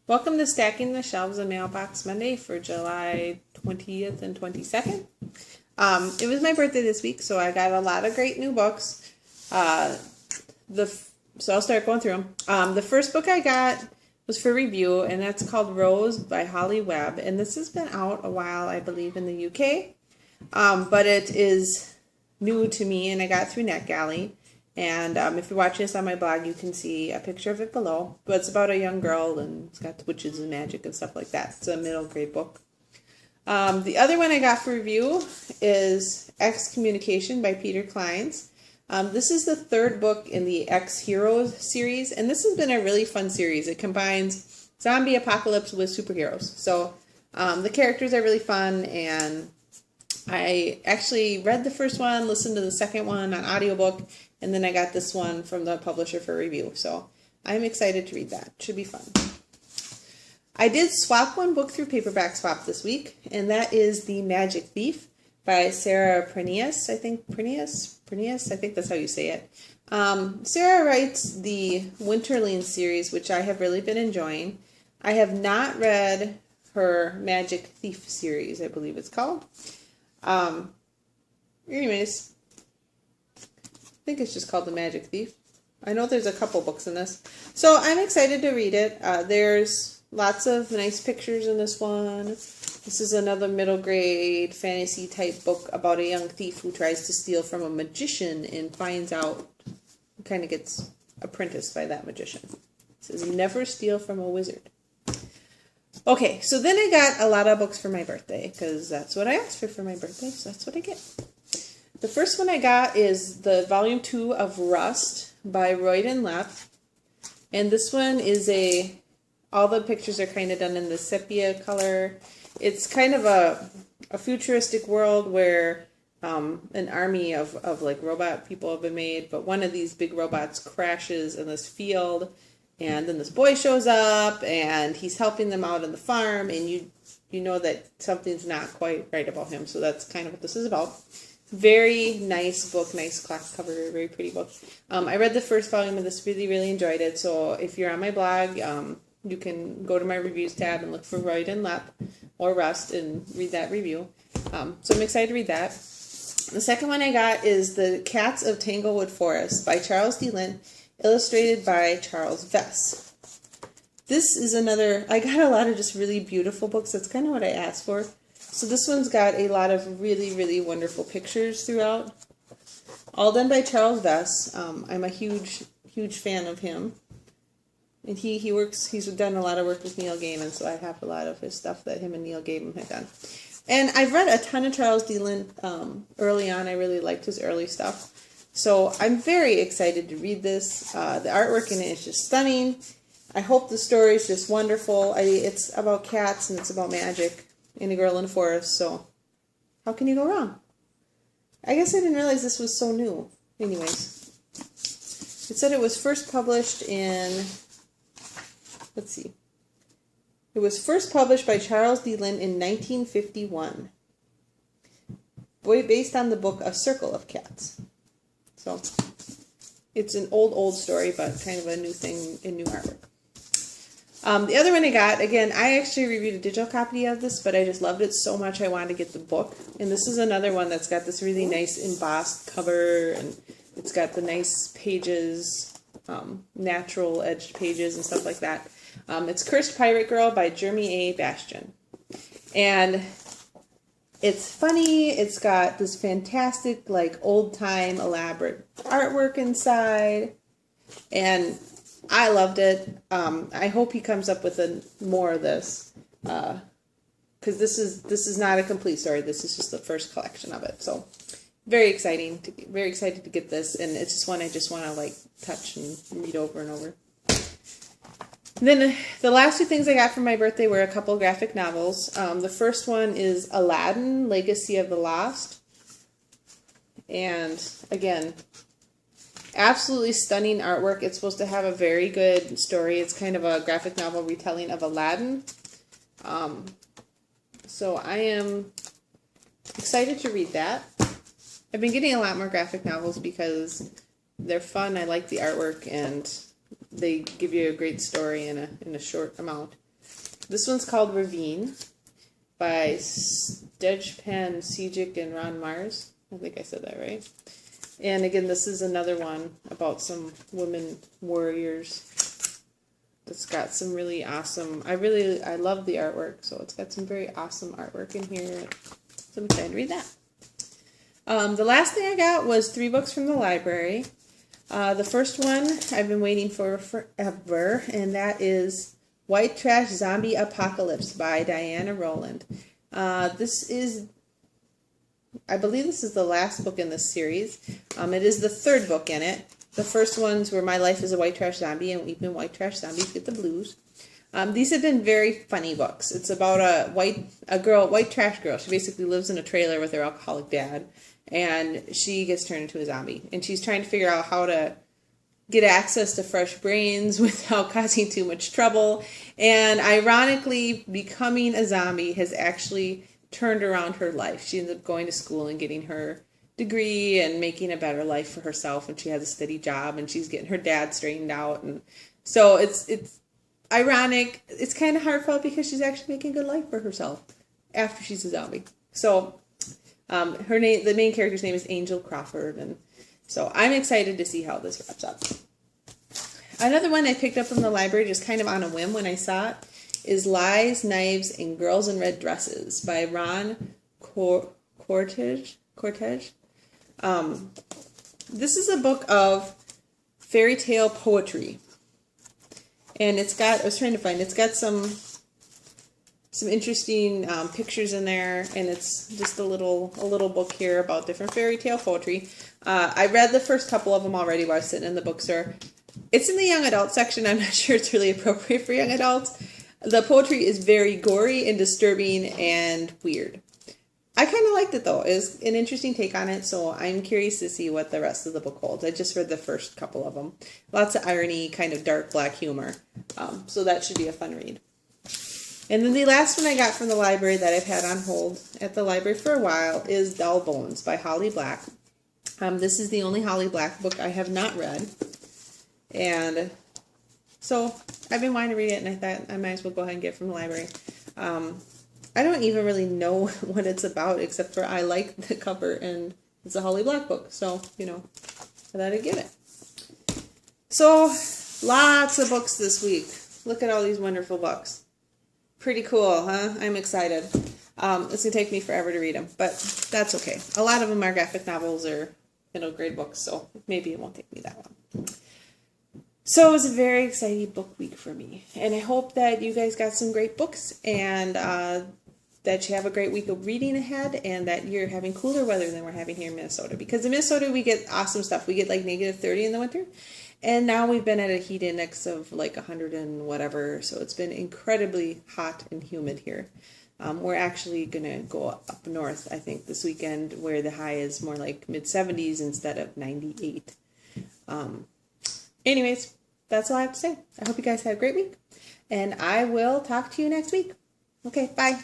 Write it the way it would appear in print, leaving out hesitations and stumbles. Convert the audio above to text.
Welcome to Stacking the Shelves of Mailbox Monday for July 20th and 22nd. It was my birthday this week, so I got a lot of great new books. So I'll start going through them. The first book I got was for review, and that's called Rose by Holly Webb. And this has been out a while, I believe, in the UK. But it is new to me, and I got it through NetGalley. And if you're watching this on my blog, you can see a picture of it below. But it's about a young girl, and it's got witches and magic and stuff like that. It's a middle grade book. The other one I got for review is Excommunication by Peter Clines. This is the third book in the X Heroes series, and this has been a really fun series. It combines zombie apocalypse with superheroes. So the characters are really fun, and I actually read the first one, listened to the second one on audiobook, and then I got this one from the publisher for review. So I'm excited to read that. Should be fun. I did swap one book through Paperback Swap this week, and that is The Magic Thief by Sarah Prenius. I think that's how you say it. Sarah writes the Winterling series, which I have really been enjoying. I have not read her Magic Thief series, I believe it's called. Anyways, I think it's just called The Magic Thief. I know there's a couple books in this. So I'm excited to read it. There's lots of nice pictures in this one. This is another middle grade fantasy type book about a young thief who tries to steal from a magician and finds out, kind of gets apprenticed by that magician. It says you never steal from a wizard. Okay, so then I got a lot of books for my birthday, because that's what I asked for my birthday, so that's what I get. The first one I got is the Volume 2 of Rust by Royden Lepp. And this one is all the pictures are kind of done in the sepia color. It's kind of a futuristic world where an army of like robot people have been made, but one of these big robots crashes in this field, and then this boy shows up, and he's helping them out on the farm, and you know that something's not quite right about him. So that's kind of what this is about. Very nice book, nice cloth cover, very pretty book. I read the first volume of this, really enjoyed it. So if you're on my blog, you can go to my reviews tab and look for Royden Lepp or Rust and read that review. So I'm excited to read that. The second one I got is The Cats of Tanglewood Forest by Charles D. Lint, illustrated by Charles Vess. This is I got a lot of just really beautiful books. That's kind of what I asked for. So this one's got a lot of really wonderful pictures throughout. All done by Charles Vess. I'm a huge fan of him. And he's done a lot of work with Neil Gaiman, so I have a lot of his stuff that him and Neil Gaiman have done. And I've read a ton of Charles D. Lint early on. I really liked his early stuff. So I'm very excited to read this. The artwork in it is just stunning. I hope the story is just wonderful. It's about cats and it's about magic and a girl in a forest, so how can you go wrong? I guess I didn't realize this was so new. Anyways, it said it was first published in, let's see. It was first published by Charles D. Lint in 1951, based on the book A Circle of Cats. So it's an old story, but kind of a new thing in new artwork. The other one I got, again, I actually reviewed a digital copy of this, but I just loved it so much I wanted to get the book. And this is another one that's got this really nice embossed cover, and it's got the nice pages, natural edged pages and stuff like that. It's Cursed Pirate Girl by Jeremy A. Bastian. And it's funny, it's got this fantastic, like, old-time elaborate artwork inside, and I loved it. I hope he comes up with more of this, because this is not a complete story. This is just the first collection of it. So very excited to get this, and it's just one I just want to like touch and read over and over. And then the last two things I got for my birthday were a couple graphic novels. The first one is Aladdin: Legacy of the Lost, and again, absolutely stunning artwork. It's supposed to have a very good story. It's kind of a graphic novel retelling of Aladdin. So I am excited to read that. I've been getting a lot more graphic novels because they're fun. I like the artwork, and they give you a great story in a short amount. This one's called Ravine by Stejpan Sejic and Ron Mars. I think I said that right. And again, this is another one about some women warriors. It's got some really awesome, I love the artwork, so it's got some very awesome artwork in here. So I'm excited to read that. The last thing I got was 3 books from the library. The first one I've been waiting for forever, and that is White Trash Zombie Apocalypse by Diana Rowland. I believe this is the last book in this series. It is the 3rd book in it. The first ones were My Life as a White Trash Zombie and Weeping White Trash Zombies Get the Blues. These have been very funny books. It's about a white trash girl. She basically lives in a trailer with her alcoholic dad, and she gets turned into a zombie. And she's trying to figure out how to get access to fresh brains without causing too much trouble. And ironically, becoming a zombie has actually turned around her life. She ends up going to school and getting her degree and making a better life for herself, and she has a steady job, and she's getting her dad straightened out. And so it's ironic. It's kind of heartfelt because she's actually making a good life for herself after she's a zombie. So the main character's name is Angel Crawford, and so I'm excited to see how this wraps up. Another one I picked up from the library just kind of on a whim when I saw it is Lies, Knives, and Girls in Red Dresses by Ron Cortege. This is a book of fairy tale poetry. And it's got some interesting pictures in there, and it's just a little book here about different fairy tale poetry. I read the first couple of them already while I was sitting in the bookstore. It's in the young adult section. I'm not sure it's really appropriate for young adults. The poetry is very gory and disturbing and weird. I kind of liked it, though. It's an interesting take on it, so I'm curious to see what the rest of the book holds. I just read the first couple of them. Lots of irony, kind of dark black humor. So that should be a fun read. And then the last one I got from the library that I've had on hold at the library for a while is Dull Bones by Holly Black. This is the only Holly Black book I have not read. And so I've been wanting to read it, and I thought I might as well go ahead and get it from the library. I don't even really know what it's about, except for I like the cover, and it's a Holly Black book. So, I thought I'd get it. So, lots of books this week. Look at all these wonderful books. Pretty cool, huh? I'm excited. It's going to take me forever to read them, but that's okay. A lot of them are graphic novels or middle grade books, so maybe it won't take me that long. So it was a very exciting book week for me, and I hope that you guys got some great books, and that you have a great week of reading ahead, and that you're having cooler weather than we're having here in Minnesota. Because in Minnesota, we get awesome stuff. We get like -30 in the winter, and now we've been at a heat index of like 100 and whatever, so it's been incredibly hot and humid here. We're actually going to go up north, I think, this weekend, where the high is more like mid-70s instead of 98. Anyways, that's all I have to say. I hope you guys had a great week, and I will talk to you next week. Okay, bye.